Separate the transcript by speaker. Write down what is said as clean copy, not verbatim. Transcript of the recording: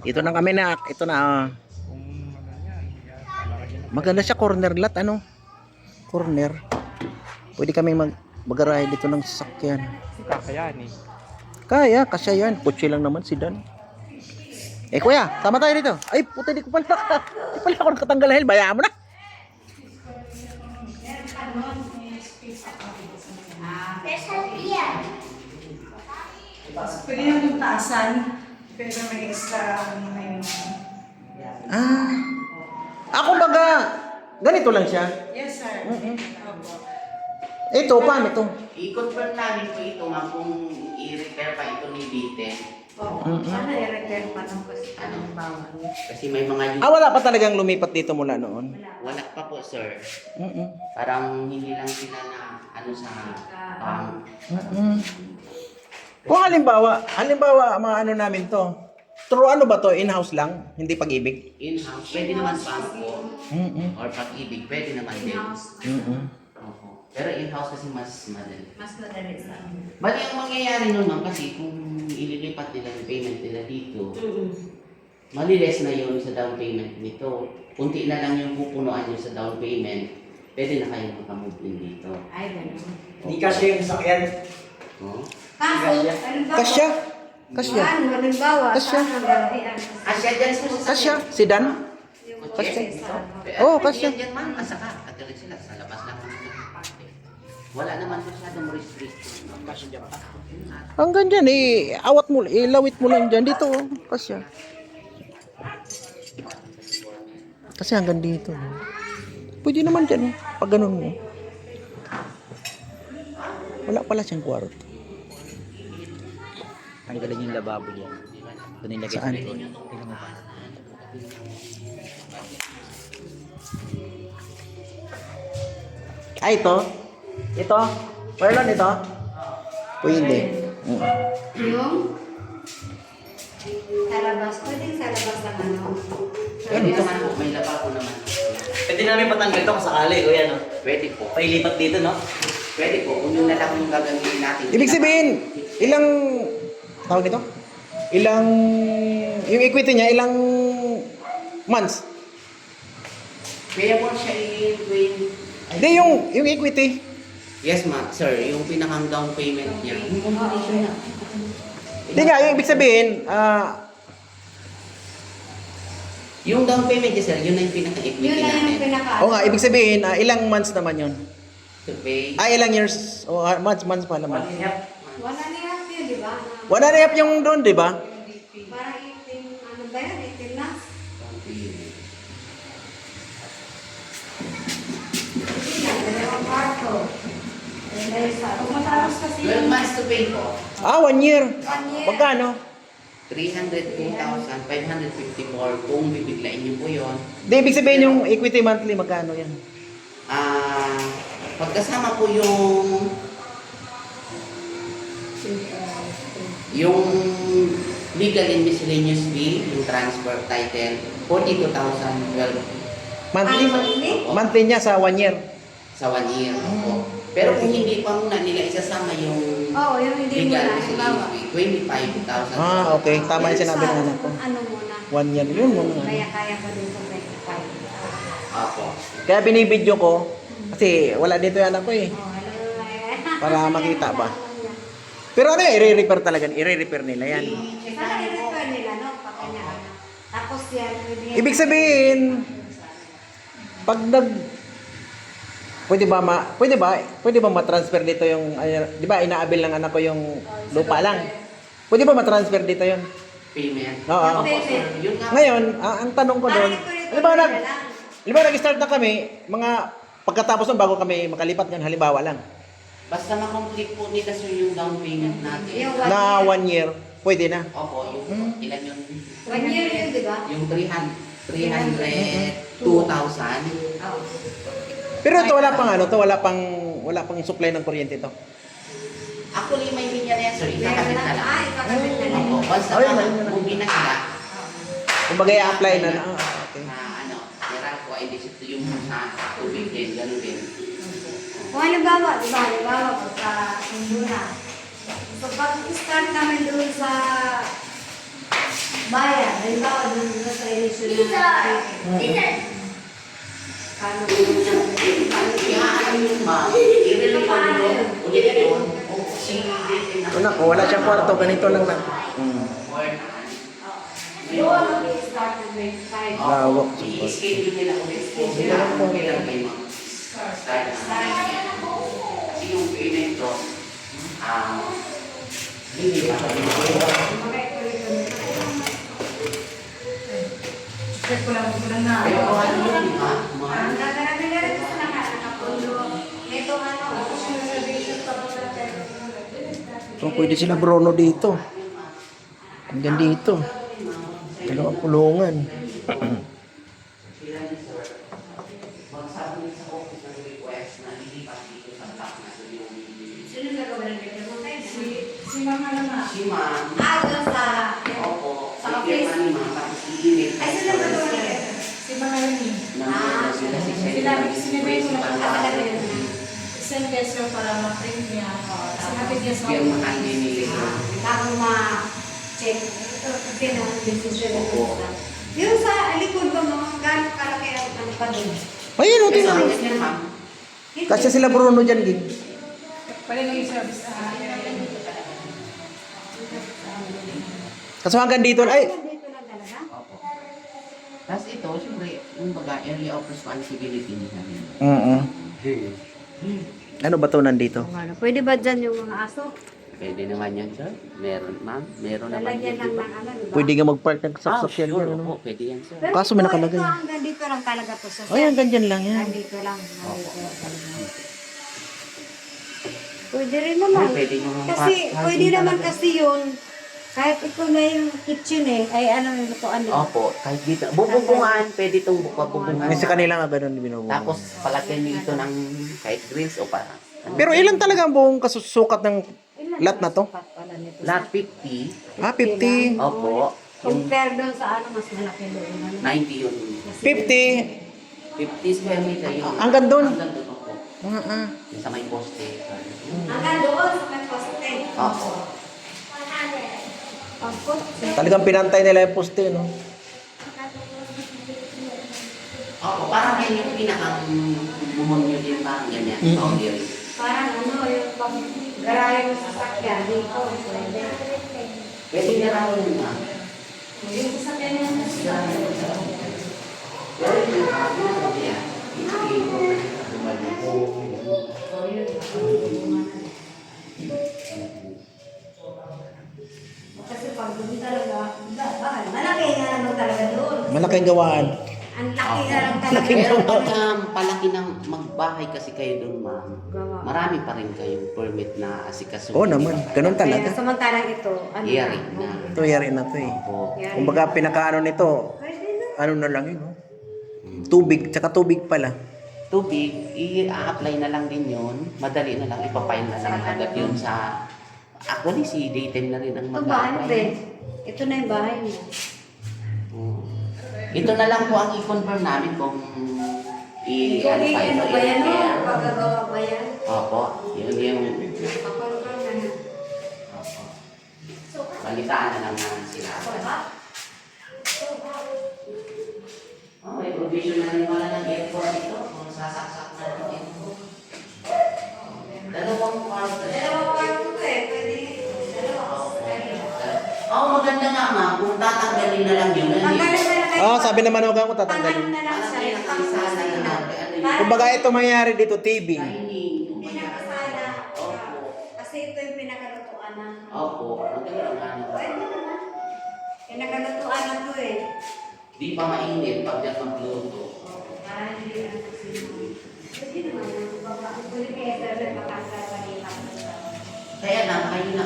Speaker 1: Ito na kami na. Ito na. Maganda siya, corner lot, ano? Corner. Pwede kami mag-garahe dito ng sasakyan.
Speaker 2: Kakayanin.
Speaker 1: Kaya, kasya yan. Kutsi lang naman si Dan. Eh kuya, sama tayo dito. Ay, puta, di ko pala di pala ako nakatanggal helm. Bayaan mo na.
Speaker 3: Pwede naman taasan, pero may extra ano ngayon.
Speaker 1: Ah. Ako baga, ganito lang siya.
Speaker 3: Yes, sir. Opo.
Speaker 1: Ito, paano ito?
Speaker 4: I-confirm namin po ito, ma'am, kung i-repair pa ito ni Bite.
Speaker 3: Oo. Sana i-repair pa ng kasi anong bawal.
Speaker 4: Kasi may mga
Speaker 1: Ah, wala pa talagang lumipat dito mula noon.
Speaker 4: wala pa po, sir.
Speaker 1: Mm-mm.
Speaker 4: Parang hindi lang sila na ano sa
Speaker 1: Mm-mm. Kung halimbawa, mga ano namin to. True ano ba to? In-house lang? Hindi pag-ibig?
Speaker 4: in-house, pwede naman po.
Speaker 1: Mm-mm.
Speaker 4: Or pag-ibig, pwede naman din.
Speaker 1: Mm-mm.
Speaker 4: Opo. Pero in-house kasi mas madali.
Speaker 3: Mas madali sa amin.
Speaker 4: Bali ang mangyayari nun, ma'am, kasi kung ililipat nila yung payment nila dito, maliles na yun sa down payment nito. Kunti na lang yung pupunuan nyo sa down payment, pwede na kayong makamove din dito.
Speaker 3: Ay, ganun.
Speaker 2: Hindi kasi yung sakyan.
Speaker 4: Oh.
Speaker 3: Kaso, halimbawa,
Speaker 1: Kasya? Kasya?
Speaker 3: Ano, halimbawa,
Speaker 1: Kasya?
Speaker 3: saan ang galahian?
Speaker 4: Asya dyan sa
Speaker 1: Kasya? Si Dan?
Speaker 3: Yung
Speaker 1: Kasya?
Speaker 3: kotse sa ano.
Speaker 1: Oo, kasya.
Speaker 4: Yan dyan, ma'am, asa ka. Katuloy sila, sa labas lang naman yung parte. Wala naman masyadong restriction.
Speaker 2: Kasya dyan pa.
Speaker 1: Hanggang dyan, awat mo, ilawit mo lang dyan. Dito, oh. Kasya. Kasi hanggang dito. Pwede naman dyan, oh. Pag ganun mo. Wala pala siyang kwarto.
Speaker 2: Ang galing yung lababo niya. Doon nilagay sa
Speaker 1: Saan?
Speaker 2: likod. Tingnan mo pa.
Speaker 1: Ay, ito? Ito? Marlon, ito? Pwede.
Speaker 3: Yung sa labas, pwedeng sa labas ng ano.
Speaker 4: Pwede naman po, may lababo naman.
Speaker 2: Pwede namin patanggal to kung sakali, kuya, no?
Speaker 4: Pwede po.
Speaker 2: Pailipat dito, no?
Speaker 4: Pwede po, kung yun na lang yung gagawin natin.
Speaker 1: Ibig sabihin, ilang, tawag ito? Ilang, yung equity niya, ilang months?
Speaker 4: Payable siya in 20.
Speaker 1: Hindi, yung equity.
Speaker 4: Yes, ma'am. Sir, yung pinakang down payment niya.
Speaker 1: Hindi nga, yung ibig sabihin,
Speaker 4: Yung down payment niya, sir, yun na yung pinaka-equity
Speaker 3: Yun na yung
Speaker 4: natin.
Speaker 3: pinaka.
Speaker 1: oo nga, ibig sabihin, ilang months naman yun?
Speaker 4: To pay.
Speaker 1: Ilang years? O months pa naman.
Speaker 3: Wala niya yun, di ba?
Speaker 1: Wala na yung doon, di ba?
Speaker 3: Parang 18, ano ba yan? 18 na?
Speaker 4: Down payment.
Speaker 3: Hindi na, dalawang kwarto. Dahil sa, kung matalas kasi
Speaker 4: 12 months to pay po.
Speaker 1: 1 year.
Speaker 3: 1 year.
Speaker 1: Magkano?
Speaker 4: 302,554 kung bibiglain niyo po yun.
Speaker 1: Hindi, ibig sabihin yung equity monthly, magkano yan?
Speaker 4: Pagkasama po yung legal and miscellaneous fee, yung transfer title, 42,012
Speaker 1: Monthly?
Speaker 3: Monthly?
Speaker 1: Monthly niya sa 1 year.
Speaker 4: sa 1 year. Opo. Pero kung hindi pa muna nila isasama yung
Speaker 3: Oo, yung hindi mo
Speaker 4: legal
Speaker 3: na,
Speaker 4: miscellaneous
Speaker 3: halimbawa.
Speaker 4: fee, 25,000.
Speaker 1: Okay. Tama yung sinabi ng anak ko.
Speaker 3: Ano muna?
Speaker 1: 1 year. Yun muna.
Speaker 3: Kaya pa din sa 25.
Speaker 4: Opo.
Speaker 1: Kaya binibidyo ko, kasi wala dito yung anak ko eh.
Speaker 3: Oh, hello.
Speaker 1: Para makita ba? Pero ano yan, i-repair talaga. I-repair nila yan.
Speaker 3: Sana i-refer nila, no? Pakanya, ano. Tapos yan, pwede.
Speaker 1: Ibig sabihin, pag pwede ba ma-transfer dito yung, di ba inaabil ng anak ko yung lupa lang? Pwede ba ma-transfer dito yun?
Speaker 4: Payment.
Speaker 1: Oo.
Speaker 4: Opo, sir. Yun nga.
Speaker 1: Ngayon, ang tanong ko doon, halimbawa nag-start na kami, mga pagkatapos nun bago kami makalipat yan, halimbawa lang,
Speaker 4: Basta makomplete po nila sir yung down payment natin.
Speaker 3: Yung
Speaker 1: na 1 year, pwede na.
Speaker 4: Opo, yung ilan yun?
Speaker 3: 1 year yun, di ba?
Speaker 4: Yung 302,000.
Speaker 3: Oo.
Speaker 1: Pero ito wala pang supply ng kuryente ito.
Speaker 4: Actually, may linya na yan sir.
Speaker 3: Meron
Speaker 4: Ikakabit
Speaker 3: na.
Speaker 4: na lang.
Speaker 3: Ah, ikakabit na lang.
Speaker 4: Opo, basta
Speaker 1: Ayun, ayun, ayun.
Speaker 4: movie na sila.
Speaker 1: Kumbaga i-apply na. Okay.
Speaker 4: Na ano, Meralco, ay disito yung sa tubig din, gano'n din.
Speaker 3: Kung halimbawa, di ba, halimbawa, pagka sundo na. So, pag-start namin doon sa Bayan, halimbawa dun sa inisyo na kano
Speaker 4: Iaan yun, ma'am. I-record yun. Ulit yun. O, sinilitin na.
Speaker 1: Una ko, wala siyang kwarto, ganito lang na.
Speaker 3: doon mag-start ng 25.
Speaker 1: Lawak.
Speaker 4: I-schedule nila ulit po sila. Kailan kayo mag-start na. Kasi yung payment ko, hindi pa kami
Speaker 3: Check ko lang na.
Speaker 4: Pero kung ano yun, di ba?
Speaker 3: Ang gagarami na rin sa nakapundo. Ito ano, reservation pa po natin.
Speaker 1: So, pwede sila Bruno dito. Hanggang dito. Dalawang kulungan.
Speaker 4: Sila ni sir, magsabi sa office ng request na ilipat dito sa block na ito yung
Speaker 3: Sino nagawa ng record mo tayo? Si Mama naman.
Speaker 4: si ma'am.
Speaker 3: Doon sa...
Speaker 4: Opo,
Speaker 3: Sa
Speaker 4: bigyan
Speaker 3: office?
Speaker 4: pa ni ma'am, tapos i-email
Speaker 3: Ay, sino nagawa ng record?
Speaker 5: Si Mga Rani.
Speaker 4: na sila si
Speaker 5: Sinabay ko na
Speaker 3: Ah,
Speaker 5: po
Speaker 3: talaga yun.
Speaker 5: send peso para ma-print niya. Sinabi niya sa
Speaker 4: Bigyan mo ang dinili ko.
Speaker 3: Bago ma-check. Ito, pinang-decision na ito. Yung sa likod ba mga gano'ng kalaki ang pa doon?
Speaker 1: Ayun, o,
Speaker 4: Kasi
Speaker 1: tingnan mo.
Speaker 4: yan ma'am,
Speaker 1: Kasi sila Bruno dyan, gig.
Speaker 5: Pwede na yung service.
Speaker 1: Kaso hanggang dito, ay,
Speaker 3: Dito lang talaga?
Speaker 4: opo. Tapos ito, siyempre, yung baga, area of responsibility nila.
Speaker 1: ano ba to nandito?
Speaker 3: Pwede ba dyan yung mga aso?
Speaker 4: Pwede naman yan, sir. Meron, ma'am. Meron naman
Speaker 3: Lalagyan lang
Speaker 4: dito.
Speaker 3: ng ano, diba?
Speaker 1: Pwede nga mag-park ng
Speaker 4: Ah,
Speaker 1: sasakyan
Speaker 4: sure.
Speaker 1: yan, ano?
Speaker 4: Opo, pwede yan, sir.
Speaker 3: Pero
Speaker 1: Kaso may
Speaker 3: ito,
Speaker 1: nakalagay.
Speaker 3: Ito hanggang dito lang talaga to. So,
Speaker 1: Ay, hanggang dyan lang yan.
Speaker 3: Dito lang. Pwede rin naman.
Speaker 4: Pwede nyo
Speaker 3: Kasi,
Speaker 4: parking
Speaker 3: pwede naman
Speaker 4: talaga.
Speaker 3: kasi yun. Kahit ito na yung kitchen eh, ay ano yung lutuan nila.
Speaker 4: Opo, kahit dito. Bubungan, pwede itong bubungan.
Speaker 1: May sa kanila nga ganun binubuo.
Speaker 4: Tapos, palagyan nyo ito ng kahit grills o parang.
Speaker 1: Pero ilan talaga ang buong kasusukat ng
Speaker 3: Ilan
Speaker 1: lot na to?
Speaker 3: sukat pala nito?
Speaker 4: Lot 50.
Speaker 1: Ah, 50.
Speaker 4: Opo. Yung
Speaker 3: Compare doon sa ano, mas malaki doon. Ano?
Speaker 4: 90 yun.
Speaker 1: 50.
Speaker 4: 50 square meter yun.
Speaker 1: Hanggang doon?
Speaker 4: Hanggang doon, opo. Yung sa may poste.
Speaker 3: Hanggang doon sa may poste.
Speaker 4: Opo.
Speaker 3: Pagkot.
Speaker 1: Talagang pinantay nila yung poste, no?
Speaker 4: Opo, parang yan yung pinakang bumonyo din parang ganyan.
Speaker 1: Mm-hmm.
Speaker 4: Boundary.
Speaker 3: Parang ano, yung pag-garahe mo sa sakyan dito. Pwede.
Speaker 4: Pwede na raw yun, ma'am.
Speaker 3: Yung sasakyan niya na siya.
Speaker 4: Pero yung kami na sabi yan, i-i-i ko na
Speaker 3: So, yun. Kasi pag doon talaga, bakit? Malaki nga naman talaga doon.
Speaker 1: Malaking gawaan.
Speaker 3: Ang laki nga lang talaga.
Speaker 4: Pero pag palaki ng magbahay kasi kayo doon, ma'am,
Speaker 3: Gawa.
Speaker 4: marami pa rin kayong permit na asikasuhin.
Speaker 1: Oo naman, ganun
Speaker 3: Kaya
Speaker 1: talaga.
Speaker 3: samantalang ito, ano
Speaker 4: Yari
Speaker 3: na,
Speaker 4: na.
Speaker 1: Ito, yari na to eh.
Speaker 4: Opo.
Speaker 3: Yari.
Speaker 1: Kumbaga, pinakaano nito,
Speaker 3: Pwede na.
Speaker 1: ano na lang yun, no? Tubig, tsaka tubig pala.
Speaker 4: Tubig, i-apply na lang din yun. Madali na lang, ipapile na lang agad yun sa... Actually, si Dayton na rin ang
Speaker 3: Ito bahay mo, Ben.
Speaker 4: mag-apply.
Speaker 3: Ito na yung bahay mo.
Speaker 4: Ito na lang po ang i-confirm namin kung i-ano pa ito.
Speaker 3: Ano ba yan?
Speaker 4: i-repair.
Speaker 3: Pagkagawa ba yan?
Speaker 4: Opo, yun yung...
Speaker 3: Papalukan na na.
Speaker 4: Opo. Balitaan na lang namin sila. Oh, may provision na rin wala ng airport ito. Kung sasaksak na ng airport. Dalawang kwarto.
Speaker 3: Dalawang kwarto to eh. Pwede. Dalawa.
Speaker 4: Oh, maganda nga ma'am. Kung tatanggalin na lang yun.
Speaker 3: Tanggalin na lang.
Speaker 1: Ah, sabi naman ako kung
Speaker 3: Tanggalin
Speaker 1: tatanggalin.
Speaker 3: na lang siya.
Speaker 4: Parang pinakasala na natin. Ano yun?
Speaker 1: Kumbaga, ito mangyari dito, TV.
Speaker 4: Dining.
Speaker 3: Pinakasala.
Speaker 4: Opo.
Speaker 3: Kasi ito yung pinakalutuan na.
Speaker 4: Opo. Maganda nga naman.
Speaker 3: Pwede naman. Pinakalutuan na to eh.
Speaker 4: Di pa mainit pag yan magluto.
Speaker 3: Parang hindi na kasi. Pwede naman. Ang kulit kaya sa rin makasal pa nila.
Speaker 4: Kaya lang, kayo na